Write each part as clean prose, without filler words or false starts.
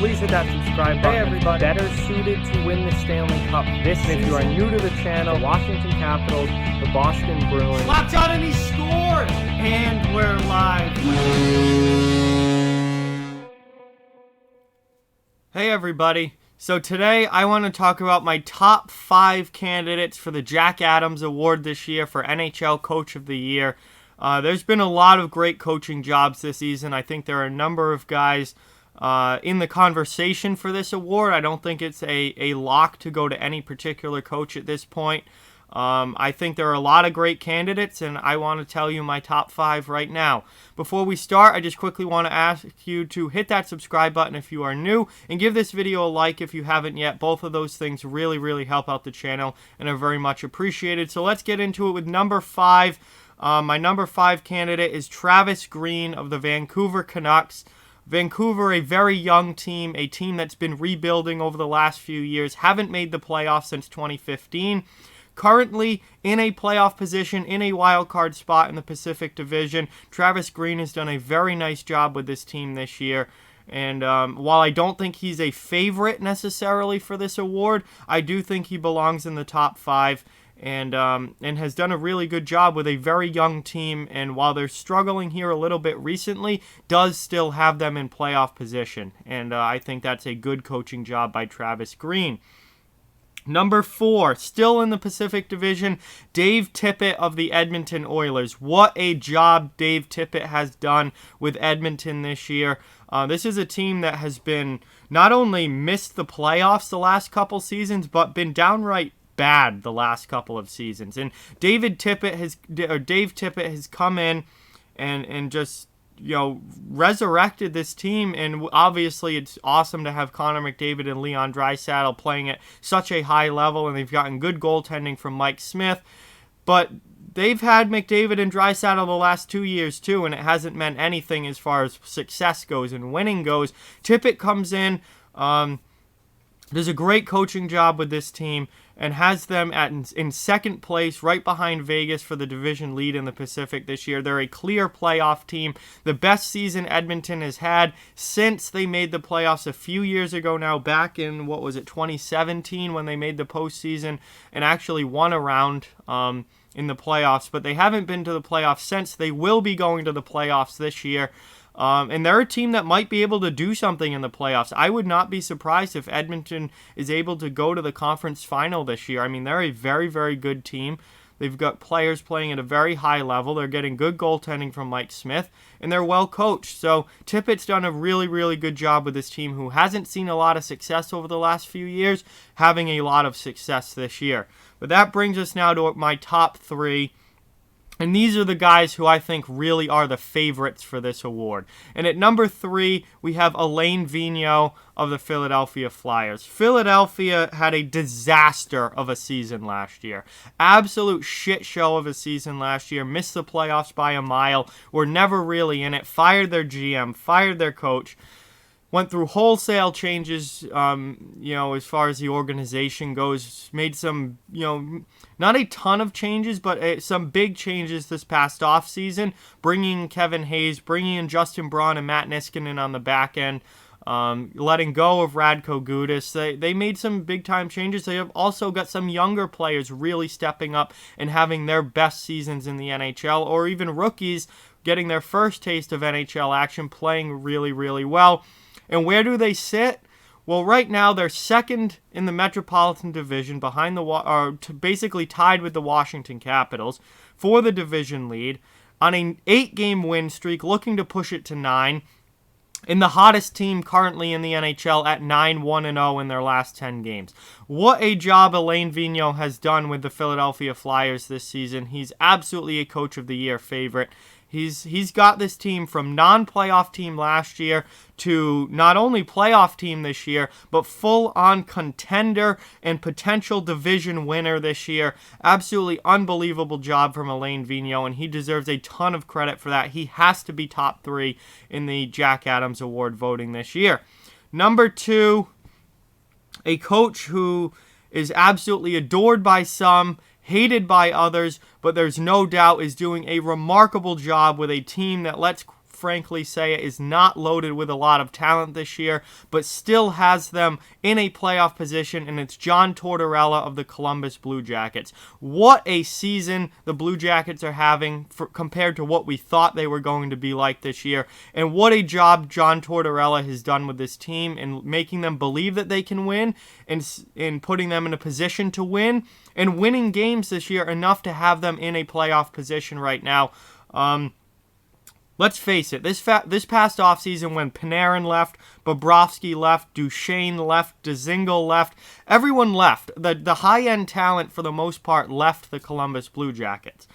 please hit that subscribe button. Hey everybody. Better suited to win the Stanley Cup this season. If you are new to the channel, Washington Capitals, the Boston Bruins. Locked on and he scored! And we're live. Hey everybody. So today I want to talk about my top 5 candidates for the Jack Adams Award this year for NHL Coach of the Year. There's been a lot of great coaching jobs this season. I think there are a number of guys in the conversation for this award. I don't think it's a lock to go to any particular coach at this point. I think there are a lot of great candidates, and I want to tell you my top 5 right now. Before we start, I just quickly want to ask you to hit that subscribe button if you are new, and give this video a like if you haven't yet. Both of those things really, really help out the channel and are very much appreciated. So let's get into it with number 5. My number 5 candidate is Travis Green of the Vancouver Canucks. Vancouver, a very young team, a team that's been rebuilding over the last few years, haven't made the playoffs since 2015. Currently in a playoff position, in a wild card spot in the Pacific Division. Travis Green has done a very nice job with this team this year. And while I don't think he's a favorite necessarily for this award, I do think he belongs in the top 5. And has done a really good job with a very young team, and while they're struggling here a little bit recently, does still have them in playoff position, and I think that's a good coaching job by Travis Green. Number 4, still in the Pacific Division, Dave Tippett of the Edmonton Oilers. What a job Dave Tippett has done with Edmonton this year. This is a team that has been not only missed the playoffs the last couple seasons, but been downright bad the last couple of seasons. And Dave Tippett has come in and just, you know, resurrected this team. And obviously it's awesome to have Connor McDavid and Leon Draisaitl playing at such a high level, and they've gotten good goaltending from Mike Smith. But they've had McDavid and Draisaitl the last 2 years too, and it hasn't meant anything as far as success goes and winning goes. Tippett comes in, does a great coaching job with this team, and has them in second place, right behind Vegas for the division lead in the Pacific this year. They're a clear playoff team. The best season Edmonton has had since they made the playoffs a few years ago now, back in, 2017, when they made the postseason and actually won a round in the playoffs. But they haven't been to the playoffs since. They will be going to the playoffs this year. And they're a team that might be able to do something in the playoffs. I would not be surprised if Edmonton is able to go to the conference final this year. I mean, they're a very, very good team. They've got players playing at a very high level. They're getting good goaltending from Mike Smith, and they're well coached. So Tippett's done a really, really good job with this team, who hasn't seen a lot of success over the last few years, having a lot of success this year. But that brings us now to my top 3. And these are the guys who I think really are the favorites for this award. And at number 3, we have Alain Vigneault of the Philadelphia Flyers. Philadelphia had a disaster of a season last year. Absolute shit show of a season last year. Missed the playoffs by a mile. Were never really in it. Fired their GM. Fired their coach. Went through wholesale changes, as far as the organization goes. Made some, not a ton of changes, but some big changes this past offseason. Bringing Kevin Hayes, bringing in Justin Braun and Matt Niskanen on the back end. Letting go of Radko Gudas. They made some big-time changes. They have also got some younger players really stepping up and having their best seasons in the NHL, or even rookies getting their first taste of NHL action, playing really, really well. And where do they sit? Well, right now they're second in the Metropolitan Division, behind basically tied with the Washington Capitals for the division lead, on an 8-game win streak, looking to push it to 9. In the hottest team currently in the NHL at 9-1-0 in their last 10 games. What a job Alain Vigneault has done with the Philadelphia Flyers this season. He's absolutely a Coach of the Year favorite. He's got this team from non-playoff team last year to not only playoff team this year, but full-on contender and potential division winner this year. Absolutely unbelievable job from Alain Vigneault, and he deserves a ton of credit for that. He has to be top 3 in the Jack Adams Award voting this year. Number 2, a coach who is absolutely adored by some, hated by others, but there's no doubt is doing a remarkable job with a team that, let's frankly say it, is not loaded with a lot of talent this year, but still has them in a playoff position, and it's John Tortorella of the Columbus Blue Jackets. What a season the Blue Jackets are having compared to what we thought they were going to be like this year, and what a job John Tortorella has done with this team in making them believe that they can win, and in putting them in a position to win, and winning games this year enough to have them in a playoff position right now. Let's face it, this past offseason when Panarin left, Bobrovsky left, Duchesne left, Dzingel left, everyone left. The high-end talent, for the most part, left the Columbus Blue Jackets.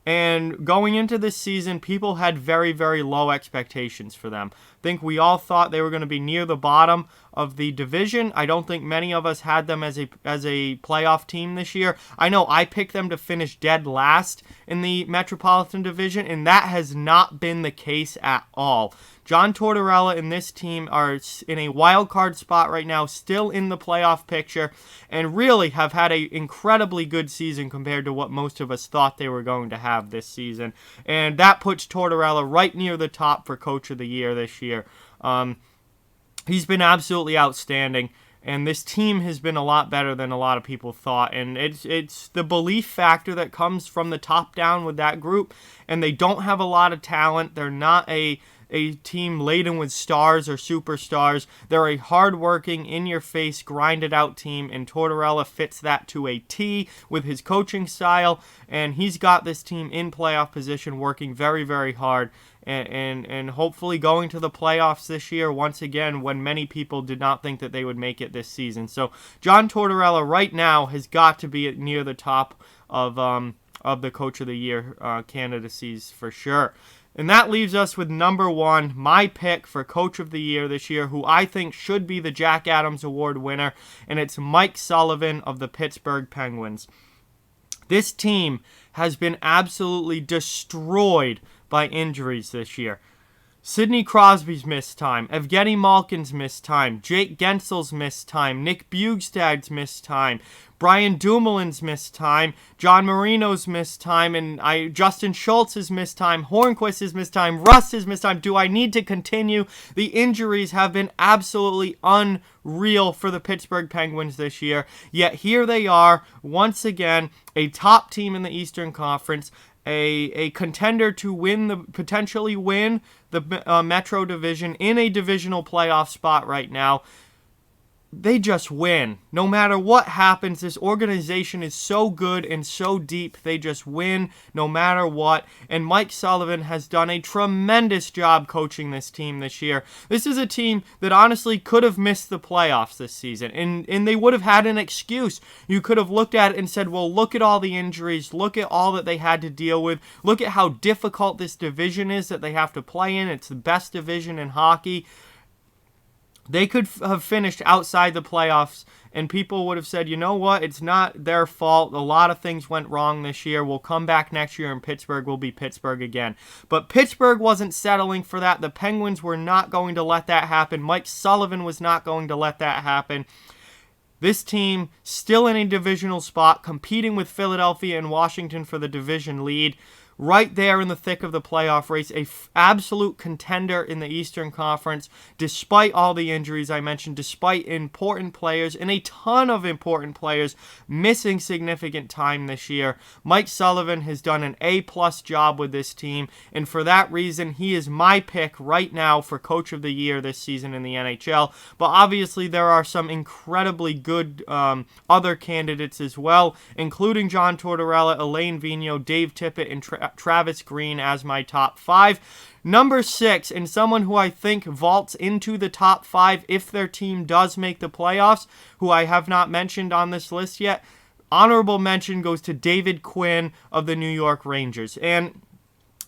And going into this season, people had very, very low expectations for them. I think we all thought they were going to be near the bottom of the division. I don't think many of us had them as a playoff team this year. I know I picked them to finish dead last in the Metropolitan Division, and that has not been the case at all. John Tortorella and this team are in a wild card spot right now, still in the playoff picture, and really have had an incredibly good season compared to what most of us thought they were going to have this season. And that puts Tortorella right near the top for Coach of the Year this year. He's been absolutely outstanding, and this team has been a lot better than a lot of people thought. And it's the belief factor that comes from the top down with that group, and they don't have a lot of talent. They're not a team laden with stars or superstars. They're a hard-working, in-your-face, grinded-out team, and Tortorella fits that to a T with his coaching style, and he's got this team in playoff position working very, very hard, and hopefully going to the playoffs this year once again when many people did not think that they would make it this season. So John Tortorella right now has got to be near the top of the Coach of the Year candidacies for sure. And that leaves us with number one, my pick for Coach of the Year this year, who I think should be the Jack Adams Award winner, and it's Mike Sullivan of the Pittsburgh Penguins. This team has been absolutely destroyed by injuries this year. Sidney Crosby's missed time, Evgeny Malkin's missed time, Jake Gensel's missed time, Nick Bjugstad's missed time, Brian Dumoulin's missed time, John Marino's missed time, and Justin Schultz's missed time, Hornquist's has missed time, Rust has missed time. Do I need to continue? The injuries have been absolutely unreal for the Pittsburgh Penguins this year, yet here they are, once again, a top team in the Eastern Conference, a contender to potentially win the Metro Division in a divisional playoff spot right now. They just win. No matter what happens, this organization is so good and so deep. They just win no matter what. And Mike Sullivan has done a tremendous job coaching this team this year. This is a team that honestly could have missed the playoffs this season. And they would have had an excuse. You could have looked at it and said, well, look at all the injuries. Look at all that they had to deal with. Look at how difficult this division is that they have to play in. It's the best division in hockey. They could have finished outside the playoffs, and people would have said, you know what, it's not their fault. A lot of things went wrong this year. We'll come back next year, and Pittsburgh will be Pittsburgh again. But Pittsburgh wasn't settling for that. The Penguins were not going to let that happen. Mike Sullivan was not going to let that happen. This team, still in a divisional spot, competing with Philadelphia and Washington for the division lead. Right there in the thick of the playoff race, absolute contender in the Eastern Conference, despite all the injuries I mentioned, despite important players and a ton of important players missing significant time this year. Mike Sullivan has done an A-plus job with this team, and for that reason, he is my pick right now for Coach of the Year this season in the NHL. But obviously, there are some incredibly good other candidates as well, including John Tortorella, Alain Vigneault, Dave Tippett, and Travis Green as my top five. Number 6, and someone who I think vaults into the top 5 if their team does make the playoffs, who I have not mentioned on this list yet. Honorable mention goes to David Quinn of the New York Rangers. And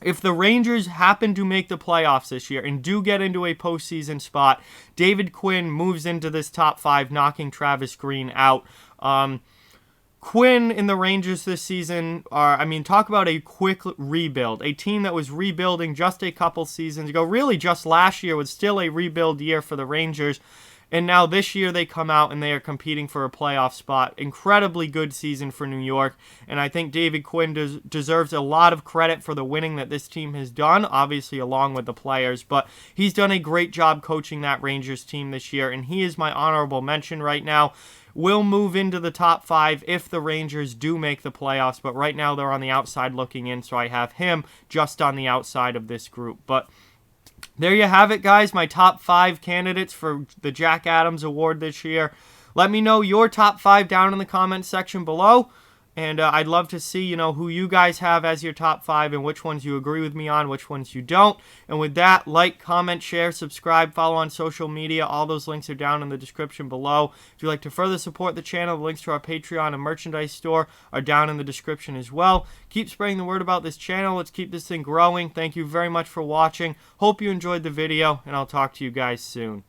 if the Rangers happen to make the playoffs this year and do get into a postseason spot, David Quinn moves into this top 5, knocking Travis Green out. Quinn and the Rangers this season talk about a quick rebuild. A team that was rebuilding just a couple seasons ago. Really, just last year was still a rebuild year for the Rangers. And now this year they come out and they are competing for a playoff spot. Incredibly good season for New York. And I think David Quinn deserves a lot of credit for the winning that this team has done, obviously along with the players. But he's done a great job coaching that Rangers team this year. And he is my honorable mention right now. Will move into the top 5 if the Rangers do make the playoffs. But right now they're on the outside looking in. So I have him just on the outside of this group. But there you have it, guys. My top 5 candidates for the Jack Adams Award this year. Let me know your top 5 down in the comments section below. And I'd love to see, who you guys have as your top 5 and which ones you agree with me on, which ones you don't. And with that, like, comment, share, subscribe, follow on social media. All those links are down in the description below. If you'd like to further support the channel, the links to our Patreon and merchandise store are down in the description as well. Keep spreading the word about this channel. Let's keep this thing growing. Thank you very much for watching. Hope you enjoyed the video, and I'll talk to you guys soon.